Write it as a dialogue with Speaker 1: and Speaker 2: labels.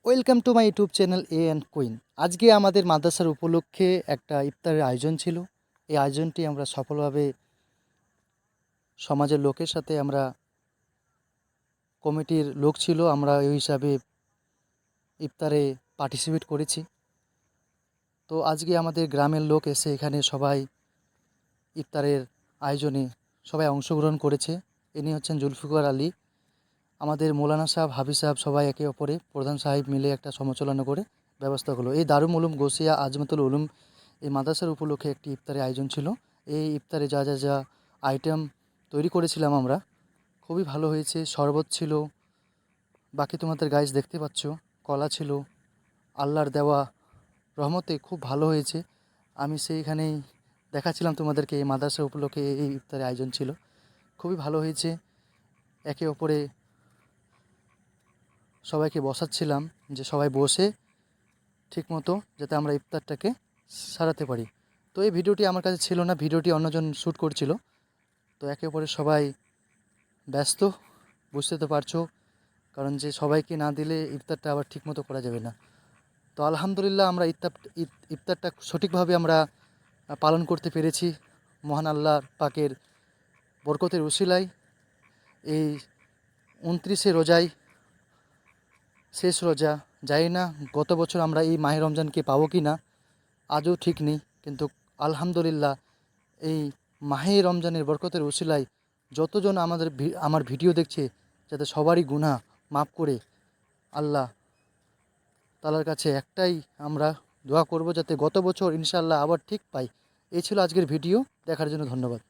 Speaker 1: Welcome to my YouTube channel A and queen. আজকে আমাদের মাদ্রাসার উপলক্ষে একটা ইফতারের আয়োজন ছিল। এই আয়োজনটি আমরা সফলভাবে সমাজের লোকের সাথে আমরা কমিটির লোক ছিল, আমরা ওই হিসাবে ইফতারে পার্টিসিপেট করেছি। তো আজকে আমাদের গ্রামের লোক এসে এখানে সবাই ইফতারের আয়োজনে সবাই অংশগ্রহণ করেছে। ইনি হচ্ছেন জুলফিকার আলী, আমাদের মৌলানা সাহেব, হাফিজ সাহেব সবাই একে অপরে প্রধান সাহেব মিলে একটা সমালোচনা করে ব্যবস্থা হলো। এই দারুল উলুম গোসিয়া আজমতুল উলুম এই মাদ্রাসার উপলক্ষে একটি ইফতারের আয়োজন ছিল। এই ইফতারে যা আইটেম তৈরি করেছিলাম আমরা, খুবই ভালো হয়েছে। শরবত ছিল, বাকি তোমাদের গাইজ দেখতে পাচ্ছ, কলা ছিল। আল্লাহর দেওয়া রহমতে খুব ভালো হয়েছে। আমি সেইখানেই দেখাচ্ছিলাম তোমাদেরকে এই মাদ্রাসা উপলক্ষে এই ইফতারের আয়োজন ছিল, খুবই ভালো হয়েছে। একে অপরে সবাইকে বসাচ্ছিলাম যে সবাই বসে ঠিকমতো যাতে আমরা ইফতারটাকে সারাতে পারি। তো এই ভিডিওটি আমার কাছে ছিল না, ভিডিওটি অন্যজন শ্যুট করছিল। তো একে অপরে সবাই ব্যস্ত, বুঝতে তো পারছো, কারণ যে সবাইকে না দিলে ইফতারটা আবার ঠিকমতো করা যাবে না। তো আলহামদুলিল্লাহ আমরা ইফতারটা সঠিকভাবে আমরা পালন করতে পেরেছি মহান আল্লাহর পাকের বরকতের উসিলায়। এই 29শে রোজায়, শেষ রোজা, জানি না গত বছর আমরা এই মাহে রমজানকে পাবো কি না, আজও ঠিক নেই। কিন্তু আলহামদুলিল্লাহ এই মাহে রমজানের বরকতের উসিলায় যতজন আমার ভিডিও দেখছে, যাতে সবারই গুনাহ মাফ করে আল্লাহ তাআলার কাছে একটাই আমরা দোয়া করব, যাতে গত বছর ইনশাআল্লাহ আবার ঠিক পাই। এই ছিল আজকের ভিডিও, দেখার জন্য ধন্যবাদ।